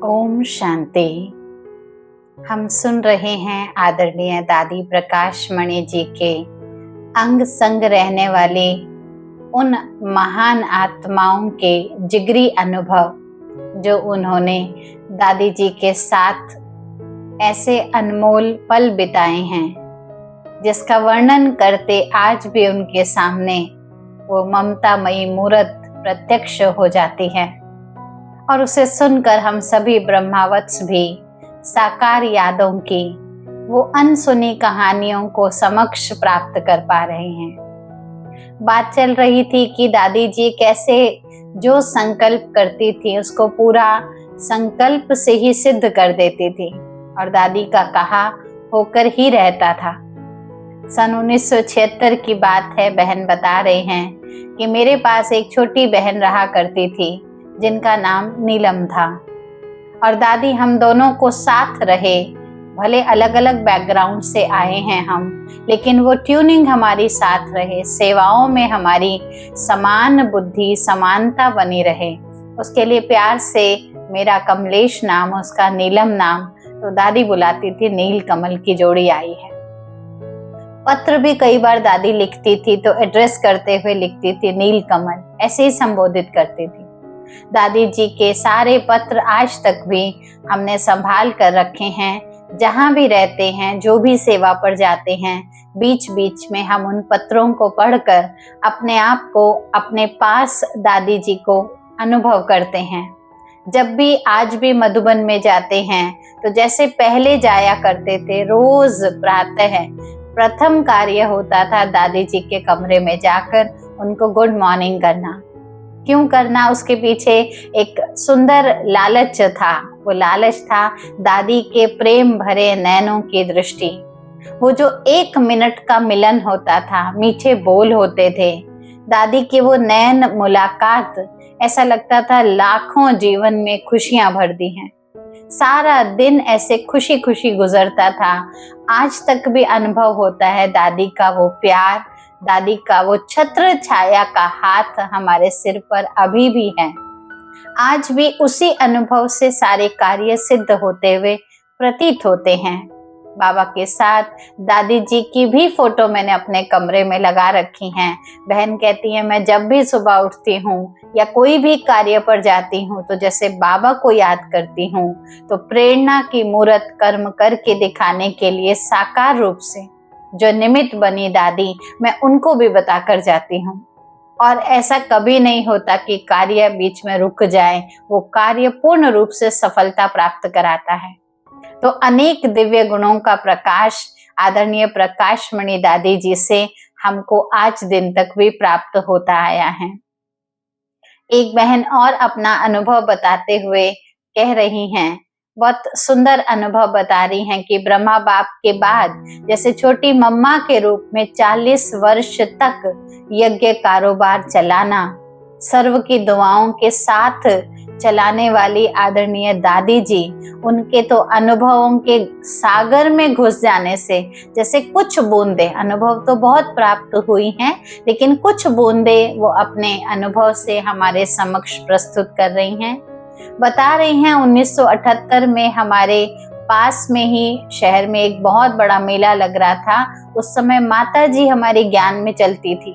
ओम शांति। हम सुन रहे हैं आदरणीय दादी प्रकाश मणि जी के अंग संग रहने वाले उन महान आत्माओं के जिगरी अनुभव जो उन्होंने दादी जी के साथ ऐसे अनमोल पल बिताए हैं, जिसका वर्णन करते आज भी उनके सामने वो ममतामयी मूर्त प्रत्यक्ष हो जाती है और उसे सुनकर हम सभी ब्रह्मावत्स भी साकार यादों की वो अनसुनी कहानियों को समक्ष प्राप्त कर पा रहे हैं। बात चल रही थी कि दादी जी कैसे जो संकल्प करती थी उसको पूरा संकल्प से ही सिद्ध कर देती थी और दादी का कहा होकर ही रहता था। सन 1976 की बात है। बहन बता रहे हैं कि मेरे पास एक छोटी बहन रहा करती थी जिनका नाम नीलम था और दादी हम दोनों को साथ रहे। भले अलग अलग बैकग्राउंड से आए हैं हम, लेकिन वो ट्यूनिंग हमारी साथ रहे, सेवाओं में हमारी समान बुद्धि समानता बनी रहे। उसके लिए प्यार से मेरा कमलेश नाम, उसका नीलम नाम, तो दादी बुलाती थी नील कमल की जोड़ी आई है। पत्र भी कई बार दादी लिखती थी तो एड्रेस करते हुए लिखती थी नील कमल, ऐसे ही संबोधित करती थी। दादी जी के सारे पत्र आज तक भी हमने संभाल कर रखे हैं। जहां भी रहते हैं, जो भी सेवा पर जाते हैं, बीच बीच में हम उन पत्रों को पढ़कर अपने आप को अपने पास दादी जी को अनुभव करते हैं। जब भी आज भी मधुबन में जाते हैं तो जैसे पहले जाया करते थे, रोज प्रातः प्रथम कार्य होता था दादी जी के कमरे में जाकर उनको गुड मॉर्निंग करना। क्यों करना? उसके पीछे एक सुंदर लालच था। वो लालच था दादी के प्रेम भरे नैनों की दृष्टि। वो जो 1 मिनट का मिलन होता था, मीठे बोल होते थे, दादी के वो नैन मुलाकात, ऐसा लगता था लाखों जीवन में खुशियां भर दी हैं। सारा दिन ऐसे खुशी खुशी गुजरता था। आज तक भी अनुभव होता है दादी का वो प्यार, दादी का वो छत्र छाया का हाथ हमारे सिर पर अभी भी है। आज भी उसी अनुभव से सारे कार्य सिद्ध होते हुए प्रतीत होते हैं। बाबा के साथ दादी जी की भी फोटो मैंने अपने कमरे में लगा रखी हैं। बहन कहती है मैं जब भी सुबह उठती हूँ या कोई भी कार्य पर जाती हूँ तो जैसे बाबा को याद करती हूँ, तो प्रेरणा की मूर्त कर्म करके दिखाने के लिए साकार रूप से जो निमित्त बनी दादी, मैं उनको भी बताकर जाती हूँ। और ऐसा कभी नहीं होता कि कार्य बीच में रुक जाए, वो कार्य पूर्ण रूप से सफलता प्राप्त कराता है। तो अनेक दिव्य गुणों का प्रकाश आदरणीय प्रकाश मणि दादी जी से हमको आज दिन तक भी प्राप्त होता आया है। एक बहन और अपना अनुभव बताते हुए कह रही हैं, बहुत सुंदर अनुभव बता रही हैं कि ब्रह्मा बाप के बाद जैसे छोटी मम्मा के रूप में 40 वर्ष तक यज्ञ कारोबार चलाना, सर्व की दुआओं के साथ चलाने वाली आदरणीय दादी जी, उनके तो अनुभवों के सागर में घुस जाने से जैसे कुछ बूंदे, अनुभव तो बहुत प्राप्त हुई हैं, लेकिन कुछ बूंदे वो अपने अनुभव से हमारे समक्ष प्रस्तुत कर रही हैं। बता रही हैं 1978 में हमारे पास में ही शहर में एक बहुत बड़ा मेला लग रहा था। उस समय माता जी हमारे ज्ञान में चलती थी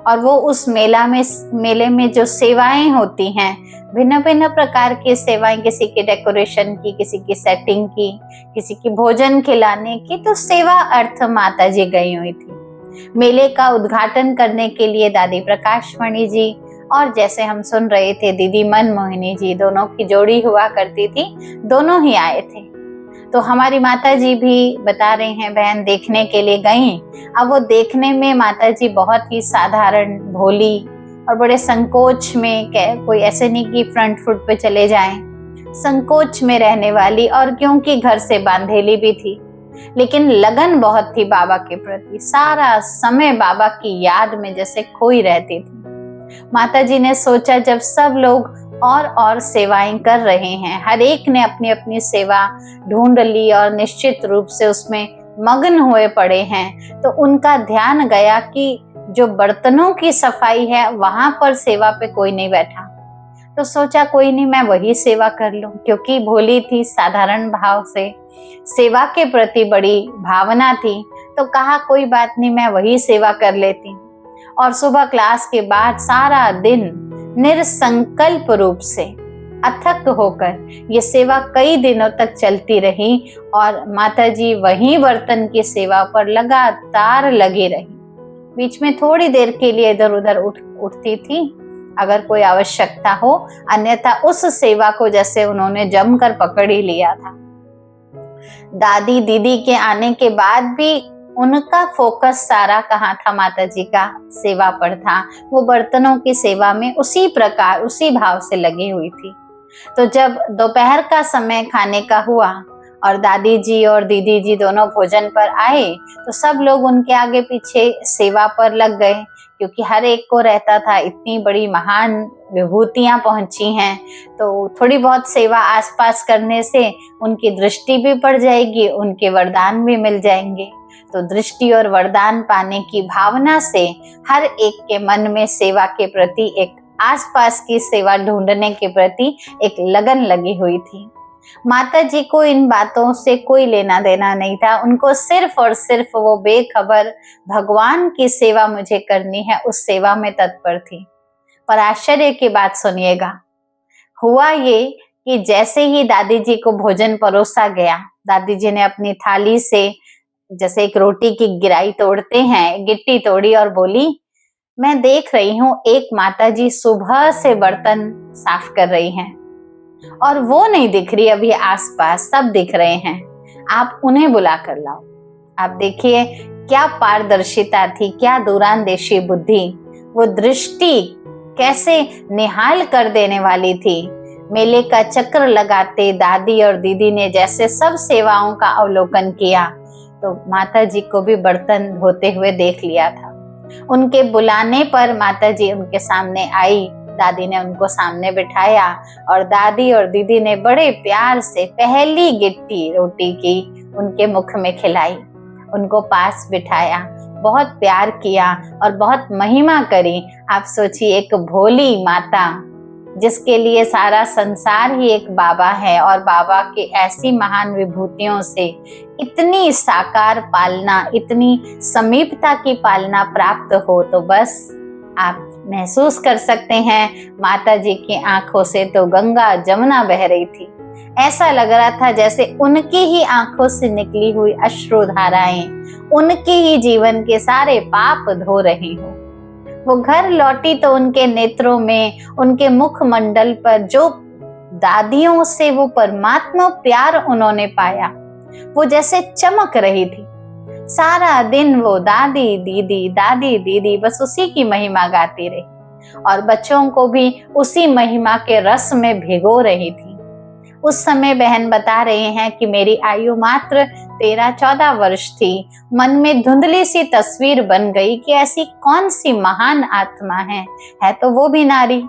और वो उस मेले में जो सेवाएं होती हैं, भिन्न भिन्न प्रकार की सेवाएं, किसी की डेकोरेशन की, किसी की सेटिंग की, किसी की भोजन खिलाने की, तो सेवा अर्थ माता जी गई हुई थी। मेले का उद्घाटन करने के लिए दादी प्रकाश मणि जी और जैसे हम सुन रहे थे दीदी मनमोहिनी जी, दोनों की जोड़ी हुआ करती थी, दोनों ही आए थे। तो हमारी माता जी भी बता रहे हैं बहन देखने के लिए गई। अब वो देखने में माता जी बहुत ही साधारण, भोली और बड़े संकोच में, कोई ऐसे नहीं कि फ्रंट फुट पे चले जाएं, संकोच में रहने वाली, और क्योंकि घर से बांधेली भी थी, लेकिन लगन बहुत थी बाबा के प्रति। सारा समय बाबा की याद में जैसे खोई रहती थी। माता जी ने सोचा जब सब लोग और सेवाएं कर रहे हैं, हर एक ने अपनी अपनी सेवा ढूंढ ली और निश्चित रूप से उसमें मग्न हुए पड़े हैं, तो उनका ध्यान गया कि जो बर्तनों की सफाई है वहां पर सेवा पे कोई नहीं बैठा। तो सोचा कोई नहीं, मैं वही सेवा कर लूं, क्योंकि भोली थी, साधारण भाव से सेवा के प्रति बड़ी भावना थी। तो कहा कोई बात नहीं, मैं वही सेवा कर लेती। और सुबह क्लास के बाद सारा दिन निरसंकल्प रूप से अथक होकर ये सेवा कई दिनों तक चलती रही और माताजी वही बर्तन की सेवा पर लगातार लगी रही। बीच में थोड़ी देर के लिए इधर उधर उठती थी अगर कोई आवश्यकता हो, अन्यथा उस सेवा को जैसे उन्होंने जमकर पकड़ ही लिया था। दादी दीदी के आने के बाद भी उनका फोकस सारा कहाँ था? माताजी का सेवा पर था। वो बर्तनों की सेवा में उसी प्रकार उसी भाव से लगी हुई थी। तो जब दोपहर का समय खाने का हुआ और दादी जी और दीदी जी दोनों भोजन पर आए, तो सब लोग उनके आगे पीछे सेवा पर लग गए, क्योंकि हर एक को रहता था इतनी बड़ी महान विभूतियां पहुंची हैं, तो थोड़ी बहुत सेवा आसपास करने से उनकी दृष्टि भी पड़ जाएगी, उनके वरदान भी मिल जाएंगे। तो दृष्टि और वरदान पाने की भावना से हर एक के मन में सेवा के प्रति, एक आसपास की सेवा ढूंढने के प्रति एक लगन लगी हुई थी। माता जी को इन बातों से कोई लेना देना नहीं था। उनको सिर्फ और सिर्फ वो बेखबर भगवान की सेवा मुझे करनी है, उस सेवा में तत्पर थी। पर आश्चर्य की बात सुनिएगा, हुआ ये कि जैसे ही दादी जी को भोजन परोसा गया, दादी जी ने अपनी थाली से जैसे एक रोटी की गिराई तोड़ते हैं, गिट्टी तोड़ी और बोली, मैं देख रही हूँ एक माताजी सुबह से बर्तन साफ कर रही हैं और वो नहीं दिख रही अभी आसपास, सब दिख रहे हैं, आप उन्हें बुला कर लाओ। आप देखिए क्या पारदर्शिता थी, क्या दूरांदेशी बुद्धि, वो दृष्टि कैसे निहाल कर देने वाली थी। मेले का चक्कर लगाते दादी और दीदी ने जैसे सब सेवाओं का अवलोकन किया, तो माता जी को भी बर्तन धोते हुए देख लिया था। उनके बुलाने पर माता जी उनके सामने आई, दादी ने उनको सामने बिठाया और दादी और दीदी ने बड़े प्यार से पहली गिट्टी रोटी की उनके मुख में खिलाई, उनको पास बिठाया, बहुत प्यार किया और बहुत महिमा करी। आप सोचिए, एक भोली माता जिसके लिए सारा संसार ही एक बाबा है और बाबा की ऐसी महान विभूतियों से इतनी साकार पालना, इतनी समीपता की पालना प्राप्त हो, तो बस आप महसूस कर सकते हैं माता जी की आंखों से तो गंगा जमुना बह रही थी। ऐसा लग रहा था जैसे उनकी ही आंखों से निकली हुई अश्रुधाराएं उनके ही जीवन के सारे पाप धो रही हो। वो घर लौटी तो उनके नेत्रों में, उनके मुखमंडल पर जो दादियों से वो परमात्मा प्यार उन्होंने पाया, वो जैसे चमक रही थी। सारा दिन वो दादी दीदी बस उसी की महिमा गाती रही और बच्चों को भी उसी महिमा के रस में भिगो रही थी। उस समय बहन बता रहे हैं कि मेरी आयु मात्र 13-14 वर्ष थी। मन में धुंधली सी तस्वीर बन गई कि ऐसी कौन सी महान आत्मा है तो वो भी नारी,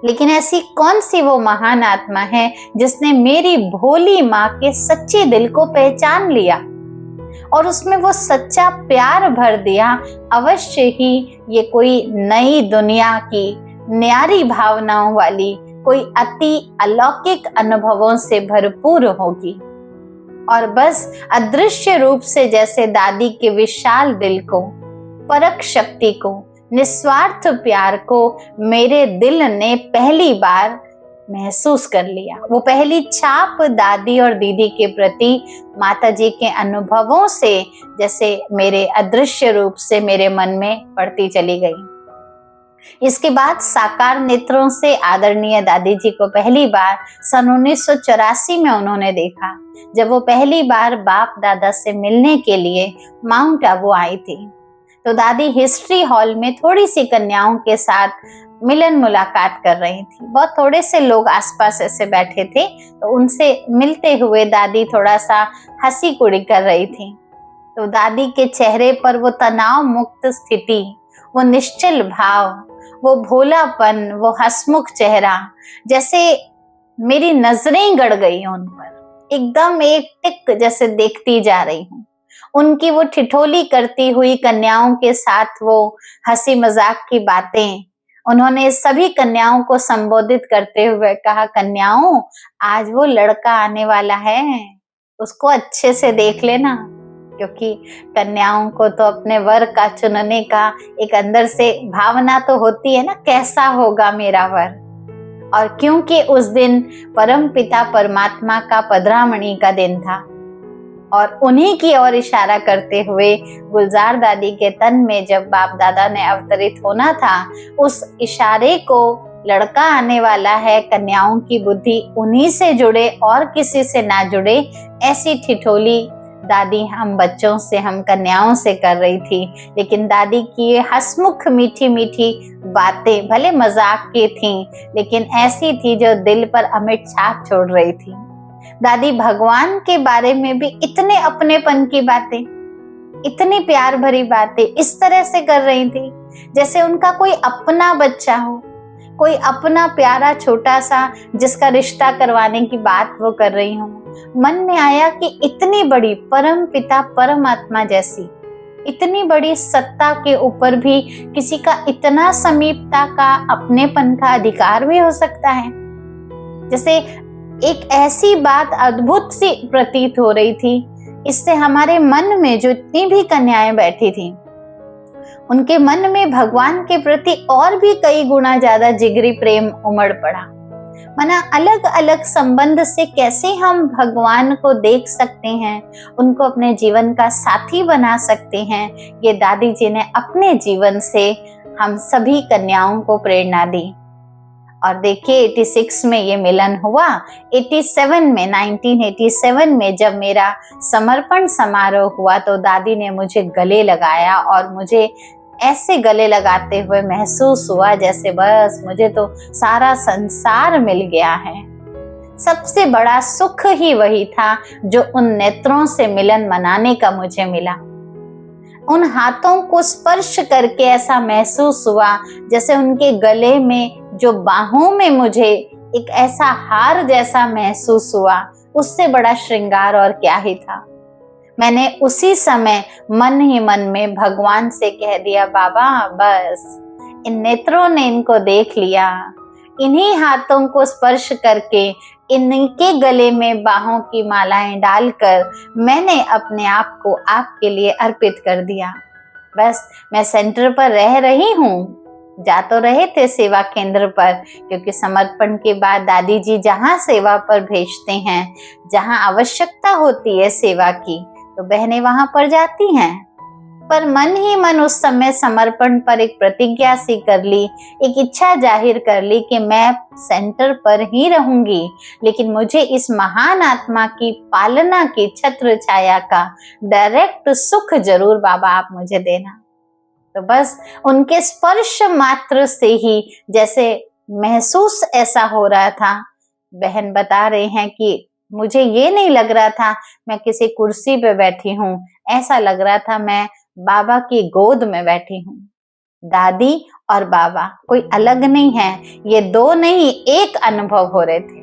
लेकिन ऐसी कौन सी वो महान आत्मा है जिसने मेरी भोली माँ के सच्चे दिल को पहचान लिया और उसमें वो सच्चा प्यार भर दिया। अवश्य ही ये कोई नई दुनिया की न्यारी भावनाओं वाली, कोई अति अलौकिक अनुभवों से भरपूर होगी। और बस अदृश्य रूप से जैसे दादी के विशाल दिल को, परख शक्ति को, निस्वार्थ प्यार को मेरे दिल ने पहली बार महसूस कर लिया। वो पहली छाप दादी और दीदी के प्रति माता जी के अनुभवों से जैसे मेरे अदृश्य रूप से मेरे मन में पड़ती चली गई। इसके बाद साकार नेत्रों से आदरणीय दादी जी को पहली बार सन 1984 में उन्होंने देखा, जब वो पहली बार बाप दादा से मिलने के लिए माउंट आबू आई थी। तो दादी हिस्ट्री हॉल में थोड़ी सी कन्याओं के साथ मिलन मुलाकात कर रही थी। बहुत थोड़े से लोग आसपास ऐसे बैठे थे, तो उनसे मिलते हुए दादी थोड़ा सा हंसी कुड़ी कर रही थी। तो दादी के चेहरे पर वो तनाव मुक्त स्थिति, वो निश्चल भाव, वो भोलापन, वो हंसमुख चेहरा, जैसे मेरी नजरें गड़ गई उन पर, एकदम एक टिक जैसे देखती जा रही हूँ। उनकी वो ठिठोली करती हुई कन्याओं के साथ वो हंसी मजाक की बातें उन्होंने सभी कन्याओं को संबोधित करते हुए कहा, कन्याओं, आज वो लड़का आने वाला है, उसको अच्छे से देख लेना। क्योंकि कन्याओं को तो अपने वर का चुनने का एक अंदर से भावना तो होती है ना, कैसा होगा मेरा वर। और क्योंकि उस दिन परम पिता परमात्मा का पधरामणि का दिन था और उन्हीं की ओर इशारा करते हुए गुलजार दादी के तन में जब बाप दादा ने अवतरित होना था, उस इशारे को लड़का आने वाला है, कन्याओं की बुद्धि उन्हीं से जुड़े और किसी से ना जुड़े, ऐसी ठिठोली दादी हम बच्चों से, हम कन्याओं से कर रही थी। लेकिन दादी की ये हंसमुख मीठी मीठी बातें भले मजाक की थीं, लेकिन ऐसी थी जो दिल पर अमिट छाप छोड़ रही थी। दादी भगवान के बारे में भी इतने अपनेपन की बातें, इतनी प्यार भरी बातें इस तरह से कर रही थी जैसे उनका कोई अपना बच्चा हो, कोई अपना प्यारा छोटा सा जिसका रिश्ता करवाने की बात वो कर रही हो। मन में आया कि इतनी बड़ी परम पिता परमात्मा जैसी इतनी बड़ी सत्ता के ऊपर भी किसी का इतना समीपता का, अपनेपन का अधिकार भी हो सकता है। जैसे एक ऐसी बात अद्भुत सी प्रतीत हो रही थी। इससे हमारे मन में जो इतनी भी कन्याएं बैठी थी, उनके मन में भगवान के प्रति और भी कई गुना ज्यादा जिगरी प्रेम उमड़ पड़ा। माना अलग अलग संबंध से कैसे हम भगवान को देख सकते हैं, उनको अपने जीवन का साथी बना सकते हैं, ये दादी जी ने अपने जीवन से हम सभी कन्याओं को प्रेरणा दी। और देखिए 86 में ये मिलन हुआ। 1987 में जब मेरा समर्पण समारोह हुआ तो दादी ने मुझे गले लगाया और मुझे ऐसे गले लगाते हुए महसूस हुआ जैसे बस मुझे तो सारा संसार मिल गया है। सबसे बड़ा सुख ही वही था जो उन नेत्रों से मिलन मनाने का मुझे मिला। उन हाथों को स्पर्श करके ऐसा महसूस हुआ जैसे उनके गले में, जो बाहों में मुझे एक ऐसा हार जैसा महसूस हुआ, उससे बड़ा श्रृंगार और क्या ही था। मैंने उसी समय मन ही मन में भगवान से कह दिया, बाबा बस इन नेत्रों ने इनको देख लिया, इन्हीं हाथों को स्पर्श करके, इनके गले में बाहों की मालाएं डालकर मैंने अपने आप को आपके लिए अर्पित कर दिया। बस मैं सेंटर पर रह रही हूँ, जा तो रहे थे सेवा केंद्र पर, क्योंकि समर्पण के बाद दादी जी जहाँ सेवा पर भेजते हैं, जहाँ आवश्यकता होती है सेवा की, तो बहनें वहां पर जाती हैं। पर मन ही मन उस समय समर्पण पर एक प्रतिज्ञा सी कर ली, एक इच्छा जाहिर कर ली कि मैं सेंटर पर ही रहूंगी, लेकिन मुझे इस महान आत्मा की पालना की छत्र छाया का डायरेक्ट सुख जरूर बाबा आप मुझे देना। तो बस उनके स्पर्श मात्र से ही जैसे महसूस ऐसा हो रहा था। बहन बता रहे हैं कि मुझे ये नहीं लग रहा था मैं किसी कुर्सी पे बैठी हूँ, ऐसा लग रहा था मैं बाबा की गोद में बैठी हूँ। दादी और बाबा कोई अलग नहीं है, ये दो नहीं एक अनुभव हो रहे थे।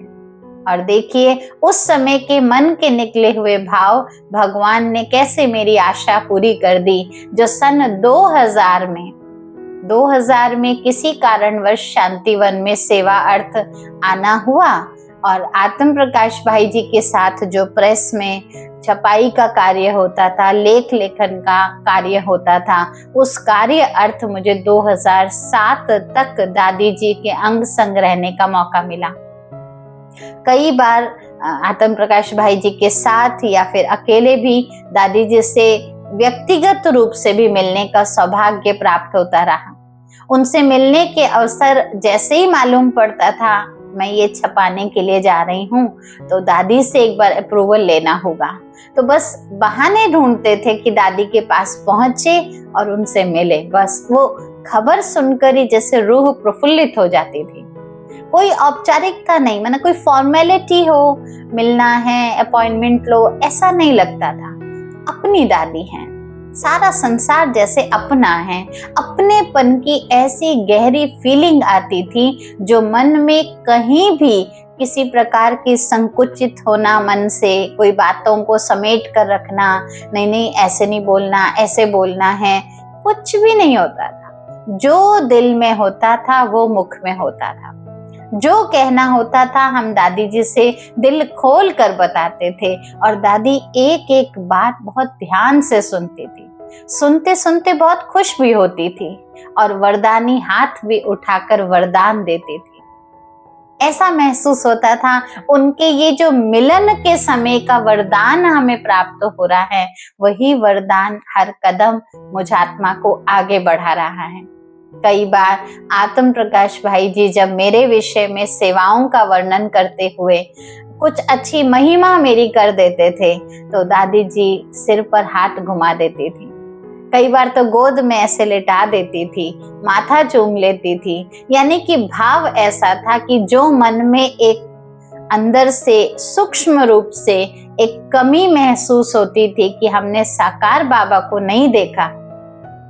और देखिए उस समय के मन के निकले हुए भाव भगवान ने कैसे मेरी आशा पूरी कर दी। जो सन 2000 में किसी कारणवश शांतिवन में सेवा अर्थ आना हुआ और आत्म प्रकाश भाई जी के साथ जो प्रेस में छपाई का कार्य होता था, लेख लेखन का कार्य होता था, उस कार्य अर्थ मुझे 2007 तक दादी जी के अंग संग रहने का मौका मिला। कई बार आत्म प्रकाश भाई जी के साथ या फिर अकेले भी दादी जी से व्यक्तिगत रूप से भी मिलने का सौभाग्य प्राप्त होता रहा। उनसे मिलने के अवसर जैसे ही मालूम पड़ता था मैं ये छपाने के लिए जा रही हूँ, तो दादी से एक बार अप्रूवल लेना होगा, तो बस बहाने ढूंढते थे कि दादी के पास पहुंचे और उनसे मिले। बस वो खबर सुनकर ही जैसे रूह प्रफुल्लित हो जाती थी। कोई औपचारिकता नहीं, माना कोई फॉर्मेलिटी हो, मिलना है, अपॉइंटमेंट लो, ऐसा नहीं लगता था। अपनी दादी हैं, सारा संसार जैसे अपना है। अपनेपन की ऐसी गहरी फीलिंग आती थी जो मन में कहीं भी किसी प्रकार की संकुचित होना, मन से कोई बातों को समेट कर रखना, नहीं ऐसे नहीं बोलना, ऐसे बोलना है, कुछ भी नहीं होता था। जो दिल में होता था वो मुख में होता था, जो कहना होता था हम दादी जी से दिल खोल कर बताते थे, और दादी एक एक बात बहुत ध्यान से सुनती थी, सुनते सुनते बहुत खुश भी होती थी और वरदानी हाथ भी उठाकर वरदान देती थी। ऐसा महसूस होता था उनके ये जो मिलन के समय का वरदान हमें प्राप्त हो रहा है, वही वरदान हर कदम मुझ आत्मा को आगे बढ़ा रहा है। कई बार आत्म प्रकाश भाई जी जब मेरे विषय में सेवाओं का वर्णन करते हुए कुछ अच्छी महिमा मेरी कर देते थे, तो दादी जी सिर पर हाथ घुमा देती थी, कई बार तो गोद में ऐसे लेटा देती थी, माथा चूम लेती थी। यानी कि भाव ऐसा था कि जो मन में एक अंदर से सूक्ष्म रूप से एक कमी महसूस होती थी कि हमने साकार बाबा को नहीं देखा,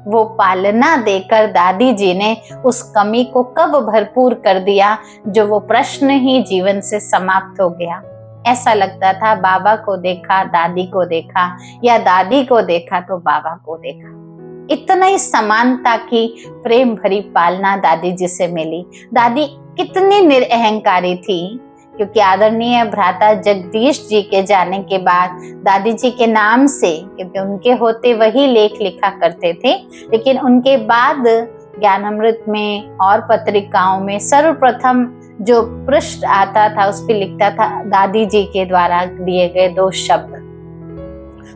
वो पालना देकर दादी जी ने उस कमी को कब भरपूर कर दिया, जो वो प्रश्न ही जीवन से समाप्त हो गया। ऐसा लगता था बाबा को देखा, दादी को देखा, या दादी को देखा तो बाबा को देखा। इतना ही समानता की प्रेम भरी पालना दादी जी से मिली। दादी कितनी निरअहंकारी थी, क्योंकि आदरणीय भ्राता जगदीश जी के जाने के बाद दादी जी के नाम से, क्योंकि उनके होते वही लेख लिखा करते थे, लेकिन उनके बाद ज्ञानामृत में और पत्रिकाओं में सर्वप्रथम जो पृष्ठ आता था उस पर लिखता था दादी जी के द्वारा दिए गए 2 शब्द।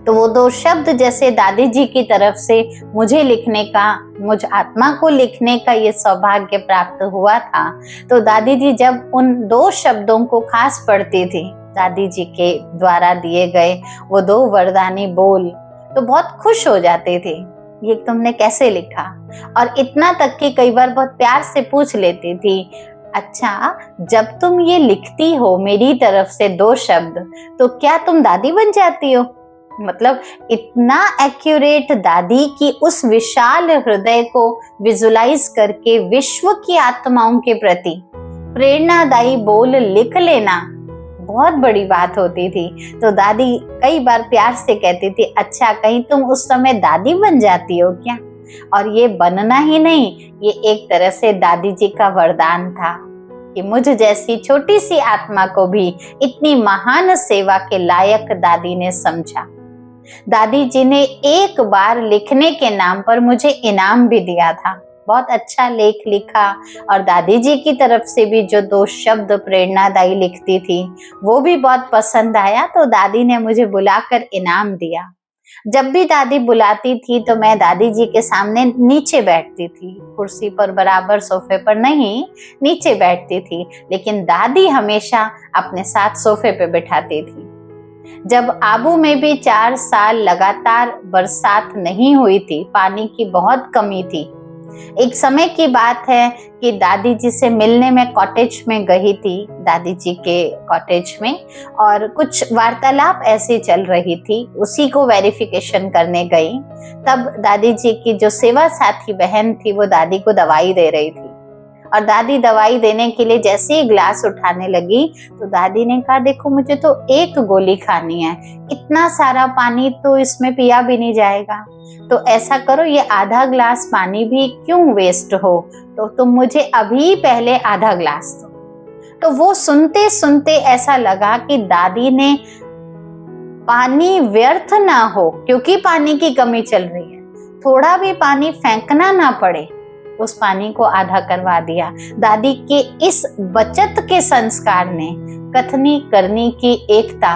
तो वो 2 शब्द जैसे दादी जी की तरफ से मुझे लिखने का, मुझ आत्मा को लिखने का ये सौभाग्य प्राप्त हुआ था, तो दादी जी जब उन 2 शब्दों को खास पढ़ती थी, दादी जी के द्वारा दिए गए वो 2 वरदानी बोल, तो बहुत खुश हो जाते थे, ये तुमने कैसे लिखा। और इतना तक कि कई बार बहुत प्यार से पूछ लेती थी, अच्छा जब तुम ये लिखती हो मेरी तरफ से 2 शब्द, तो क्या तुम दादी बन जाती हो। मतलब इतना एक्यूरेट दादी की उस विशाल हृदय को विजुलाइज करके विश्व की आत्माओं के प्रति प्रेरणादायी बोल लिख लेना बहुत बड़ी बात होती थी। तो दादी कई बार प्यार से कहती थी, अच्छा कहीं तुम उस समय दादी बन जाती हो क्या। और ये बनना ही नहीं, ये एक तरह से दादी जी का वरदान था कि मुझ जैसी छोटी सी आत्मा को भी इतनी महान सेवा के लायक दादी ने समझा। दादी जी ने एक बार लिखने के नाम पर मुझे इनाम भी दिया था, बहुत अच्छा लेख लिखा, और दादी जी की तरफ से भी जो 2 शब्द प्रेरणादायी लिखती थी वो भी बहुत पसंद आया, तो दादी ने मुझे बुलाकर इनाम दिया। जब भी दादी बुलाती थी तो मैं दादी जी के सामने नीचे बैठती थी, कुर्सी पर बराबर सोफे पर नहीं, नीचे बैठती थी, लेकिन दादी हमेशा अपने साथ सोफे पे बिठाती थी। जब आबू में भी 4 साल लगातार बरसात नहीं हुई थी, पानी की बहुत कमी थी, एक समय की बात है कि दादी जी से मिलने में कॉटेज में गई थी, दादी जी के कॉटेज में, और कुछ वार्तालाप ऐसे चल रही थी, उसी को वेरिफिकेशन करने गई। तब दादी जी की जो सेवा साथी बहन थी वो दादी को दवाई दे रही थी, और दादी दवाई देने के लिए जैसे ही ग्लास उठाने लगी तो दादी ने कहा, देखो मुझे तो 1 गोली खानी है, इतना सारा पानी तो इसमें पिया भी नहीं जाएगा, तो ऐसा करो ये आधा ग्लास पानी भी क्यों वेस्ट हो, तो तुम मुझे अभी पहले आधा ग्लास दो। तो वो सुनते सुनते ऐसा लगा कि दादी ने पानी व्यर्थ ना हो, क्योंकि पानी की कमी चल रही है, थोड़ा भी पानी फेंकना ना पड़े, उस पानी को आधा करवा दिया। दादी के इस बचत के संस्कार ने कथनी करनी की एकता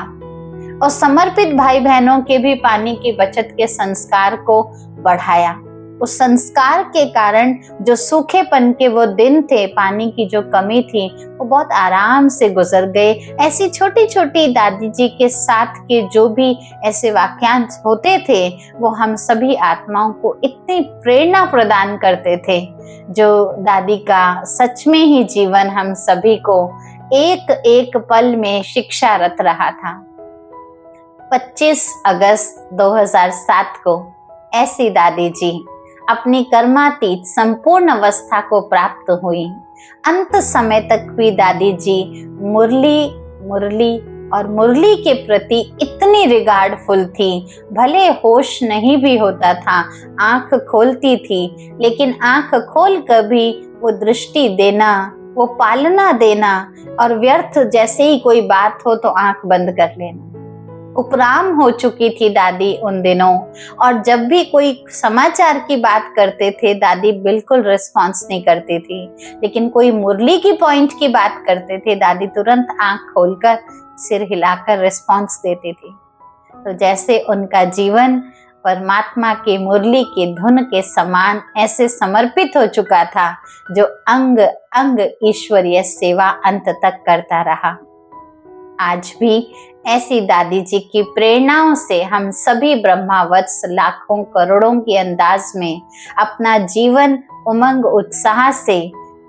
और समर्पित भाई बहनों के भी पानी की बचत के संस्कार को बढ़ाया। उस संस्कार के कारण जो सूखेपन के वो दिन थे, पानी की जो कमी थी, वो बहुत आराम से गुजर गए। ऐसी छोटी छोटी दादी जी के साथ के जो भी ऐसे वाक्यांश होते थे वो हम सभी आत्माओं को इतनी प्रेरणा प्रदान करते थे, जो दादी का सच में ही जीवन हम सभी को एक एक पल में शिक्षारत रहा था। 25 अगस्त 2007 को ऐसी दादी जी अपनी कर्मातीत संपूर्ण अवस्था को प्राप्त हुई। अंत समय तक भी दादी जी मुरली और मुरली के प्रति इतनी इतनी रिगार्डफुल थी, भले होश नहीं भी होता था, आंख खोलती थी, लेकिन आंख खोल कर भी वो दृष्टि देना, वो पालना देना, और व्यर्थ जैसे ही कोई बात हो तो आंख बंद कर लेना। उपराम हो चुकी थी दादी उन दिनों, और जब भी कोई समाचार की बात करते थे दादी बिल्कुल रिस्पॉन्स नहीं करती थी, लेकिन कोई मुरली की पॉइंट की बात करते थे दादी तुरंत आंख खोलकर सिर हिलाकर रिस्पॉन्स देती थी। तो जैसे उनका जीवन परमात्मा की मुरली की धुन के समान ऐसे समर्पित हो चुका था, जो अंग अंग ईश्वरीय सेवा अंत तक करता रहा। आज भी ऐसी दादी जी की प्रेरणाओं से हम सभी ब्रह्मावत्स लाखों करोड़ों की अंदाज में अपना जीवन उमंग उत्साह से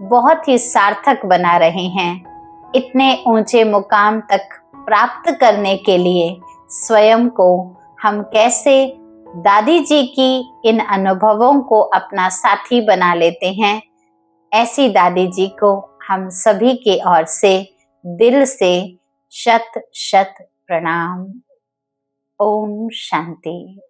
बहुत ही सार्थक बना रहे हैं। इतने ऊंचे मुकाम तक प्राप्त करने के लिए स्वयं को हम कैसे दादी जी की इन अनुभवों को अपना साथी बना लेते हैं, ऐसी दादी जी को हम सभी की ओर से दिल से शत शत प्रणाम। ओम शांति।